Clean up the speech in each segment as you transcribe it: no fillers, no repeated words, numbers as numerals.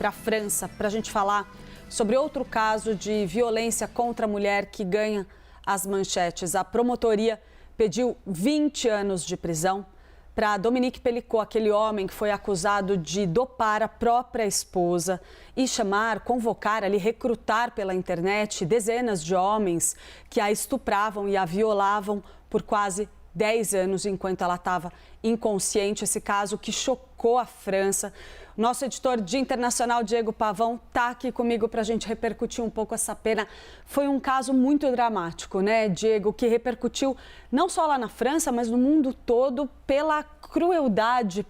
para a França para a gente falar sobre outro caso de violência contra a mulher que ganha as manchetes. A promotoria pediu 20 anos de prisão para Dominique Pelicot, aquele homem que foi acusado de dopar a própria esposa e convocar, recrutar pela internet dezenas de homens que a estupravam e a violavam por quase 10 anos enquanto ela estava inconsciente. Esse caso que chocou a França. Nosso editor de internacional, Diego Pavão, está aqui comigo para a gente repercutir um pouco essa pena. Foi um caso muito dramático, né, Diego, que repercutiu não só lá na França, mas no mundo todo pela crueldade,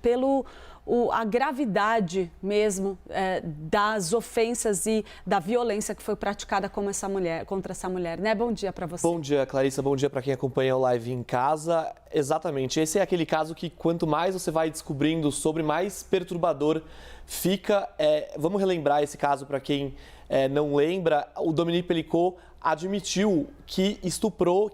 a gravidade mesmo das ofensas e da violência que foi praticada contra essa mulher, né? Bom dia para você. Bom dia, Clarissa. Bom dia para quem acompanha o live em casa. Exatamente. Esse é aquele caso que quanto mais você vai descobrindo sobre, mais perturbador fica. Vamos relembrar esse caso para quem não lembra. O Dominique Pelicot admitiu que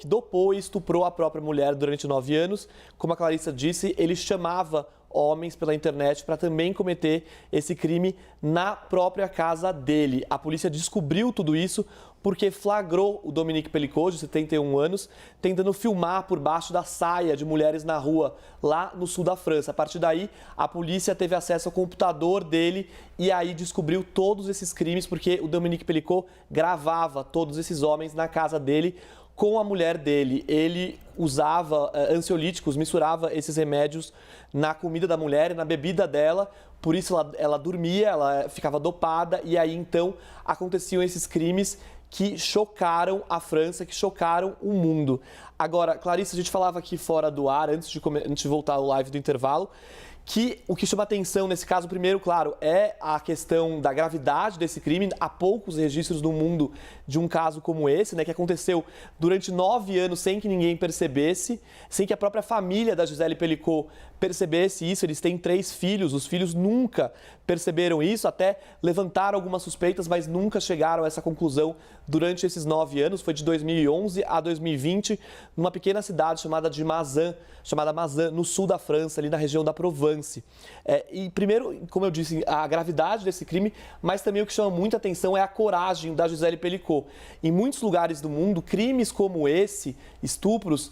dopou e estuprou a própria mulher durante 9 anos. Como a Clarissa disse, ele chamava homens pela internet para também cometer esse crime na própria casa dele. A polícia descobriu tudo isso porque flagrou o Dominique Pelicot, de 71 anos, tentando filmar por baixo da saia de mulheres na rua, lá no sul da França. A partir daí, a polícia teve acesso ao computador dele e aí descobriu todos esses crimes, porque o Dominique Pelicot gravava todos esses homens na casa dele com a mulher dele. Ele usava ansiolíticos, misturava esses remédios na comida da mulher e na bebida dela, por isso ela dormia, ela ficava dopada e aí então aconteciam esses crimes que chocaram a França, que chocaram o mundo. Agora, Clarissa, a gente falava aqui fora do ar, antes de voltar ao live do intervalo, que o que chama atenção nesse caso, primeiro, claro, é a questão da gravidade desse crime. Há poucos registros no mundo de um caso como esse, né, que aconteceu durante 9 anos sem que ninguém percebesse, sem que a própria família da Gisele Pelicot percebesse isso. Eles têm 3 filhos, os filhos nunca perceberam isso, até levantaram algumas suspeitas, mas nunca chegaram a essa conclusão durante esses 9 anos. Foi de 2011 a 2020, numa pequena cidade chamada Mazan, no sul da França, ali na região da Provence. E primeiro, como eu disse, a gravidade desse crime, mas também o que chama muita atenção é a coragem da Gisele Pelicot. Em muitos lugares do mundo, crimes como esse, estupros,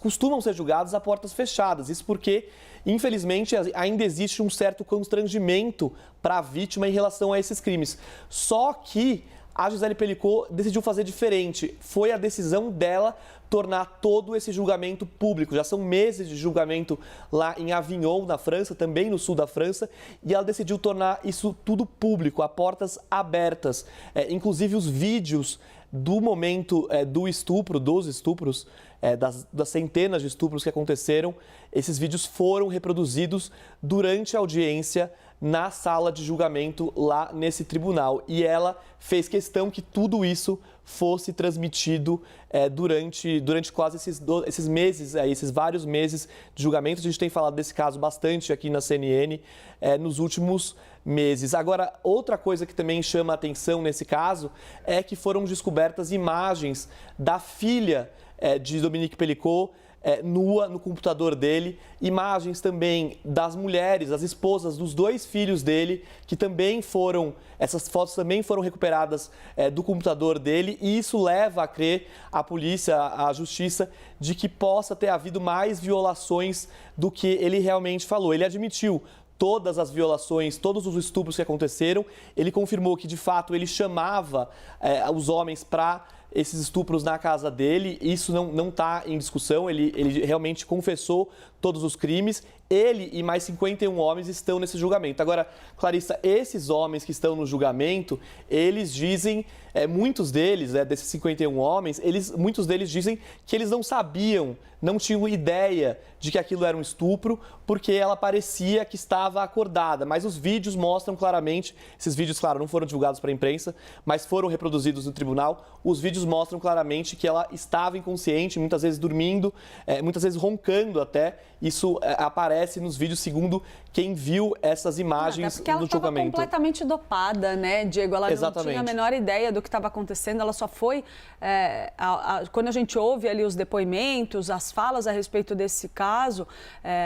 costumam ser julgados a portas fechadas. Isso porque, infelizmente, ainda existe um certo constrangimento para a vítima em relação a esses crimes. Só que a Gisele Pelicot decidiu fazer diferente. Foi a decisão dela tornar todo esse julgamento público. Já são meses de julgamento lá em Avignon, na França, também no sul da França, e ela decidiu tornar isso tudo público, a portas abertas. Inclusive os vídeos do momento dos estupros, das centenas de estupros que aconteceram, esses vídeos foram reproduzidos durante a audiência na sala de julgamento lá nesse tribunal. E ela fez questão que tudo isso fosse transmitido durante quase esses meses, esses vários meses de julgamento. A gente tem falado desse caso bastante aqui na CNN nos últimos meses. Agora, outra coisa que também chama a atenção nesse caso é que foram descobertas imagens da filha de Dominique Pelicot, nua no computador dele, imagens também das mulheres, das esposas dos 2 filhos dele, que também essas fotos também foram recuperadas do computador dele, e isso leva a crer a polícia, a justiça, de que possa ter havido mais violações do que ele realmente falou. Ele admitiu todas as violações, todos os estupros que aconteceram. Ele confirmou que, de fato, ele chamava os homens para esses estupros na casa dele. Isso não está em discussão. Ele realmente confessou todos os crimes. Ele e mais 51 homens estão nesse julgamento. Agora, Clarissa, esses homens que estão no julgamento, eles dizem, muitos deles, desses 51 homens, muitos deles dizem que eles não sabiam, não tinham ideia de que aquilo era um estupro, porque ela parecia que estava acordada. Mas os vídeos mostram claramente, esses vídeos, claro, não foram divulgados para a imprensa, mas foram reproduzidos no tribunal. Os vídeos mostram claramente que ela estava inconsciente, muitas vezes dormindo, muitas vezes roncando até. Isso aparece nos vídeos, segundo quem viu essas imagens porque ela no estava julgamento. completamente dopada, né, Diego? Ela não tinha a menor ideia do que estava acontecendo, ela só foi... quando a gente ouve ali os depoimentos, as falas a respeito desse caso,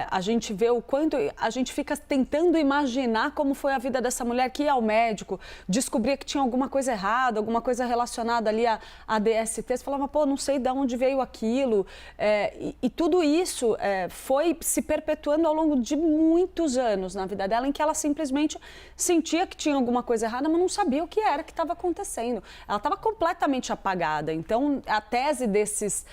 a gente vê o quanto... A gente fica tentando imaginar como foi a vida dessa mulher que ia ao médico, descobria que tinha alguma coisa errada, alguma coisa relacionada ali a DST, você falava, pô, não sei de onde veio aquilo. E tudo isso foi se perpetuando ao longo de muitos anos na vida dela, em que ela simplesmente sentia que tinha alguma coisa errada, mas não sabia o que era que estava acontecendo. Ela estava completamente apagada. Então, a tese desses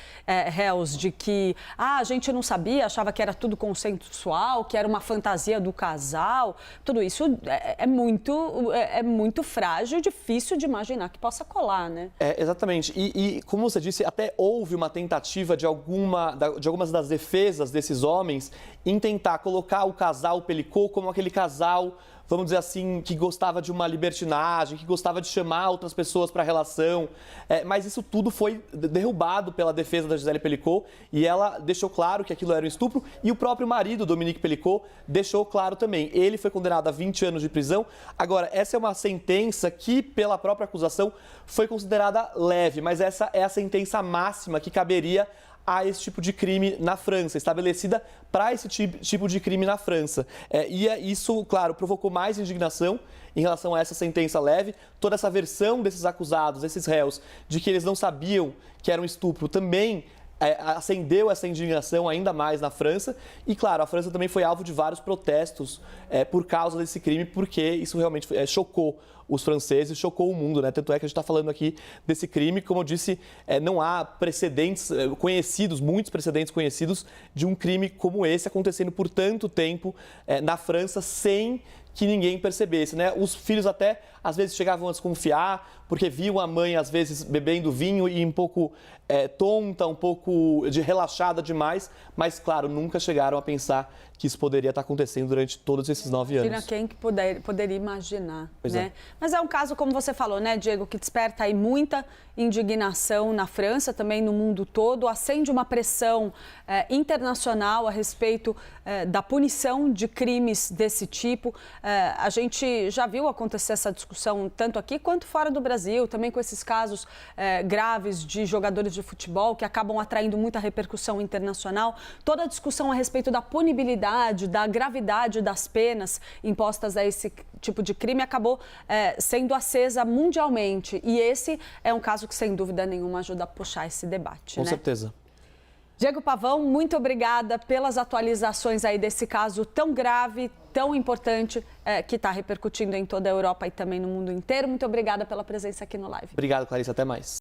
réus de que a gente não sabia, achava que era tudo consensual, que era uma fantasia do casal, tudo isso é muito frágil, difícil de imaginar que possa colar, né? Exatamente. E como você disse, até houve uma tentativa de algumas das defesas desses homens em tentar colocar o casal Pelicot como aquele casal, vamos dizer assim, que gostava de uma libertinagem, que gostava de chamar outras pessoas para a relação. Mas isso tudo foi derrubado pela defesa da Gisele Pelicot e ela deixou claro que aquilo era um estupro e o próprio marido, Dominique Pelicot, deixou claro também. Ele foi condenado a 20 anos de prisão. Agora, essa é uma sentença que, pela própria acusação, foi considerada leve, mas essa é a sentença máxima que caberia a esse tipo de crime na França, estabelecida para esse tipo de crime na França. E isso, claro, provocou mais indignação em relação a essa sentença leve. Toda essa versão desses acusados, desses réus, de que eles não sabiam que era um estupro, também acendeu essa indignação ainda mais na França. E, claro, a França também foi alvo de vários protestos por causa desse crime, porque isso realmente chocou os franceses, chocou o mundo, né? Tanto é que a gente está falando aqui desse crime. Como eu disse, não há precedentes conhecidos, muitos precedentes conhecidos de um crime como esse acontecendo por tanto tempo na França sem que ninguém percebesse, né? Os filhos até, às vezes, chegavam a desconfiar, porque viam a mãe, às vezes, bebendo vinho e um pouco tonta, um pouco relaxada demais, mas, claro, nunca chegaram a pensar que isso poderia estar acontecendo durante todos esses 9 anos. Imagina quem que poderia imaginar, né? Mas é um caso, como você falou, né, Diego, que desperta aí muita indignação na França, também no mundo todo, acende uma pressão internacional a respeito da punição de crimes desse tipo. A gente já viu acontecer essa discussão tanto aqui quanto fora do Brasil, também com esses casos graves de jogadores de futebol que acabam atraindo muita repercussão internacional. Toda a discussão a respeito da punibilidade, da gravidade das penas impostas a esse tipo de crime acabou sendo acesa mundialmente. E esse é um caso que, sem dúvida nenhuma, ajuda a puxar esse debate. Com certeza. Diego Pavão, muito obrigada pelas atualizações aí desse caso tão grave, tão importante, que está repercutindo em toda a Europa e também no mundo inteiro. Muito obrigada pela presença aqui no Live. Obrigado, Clarice. Até mais.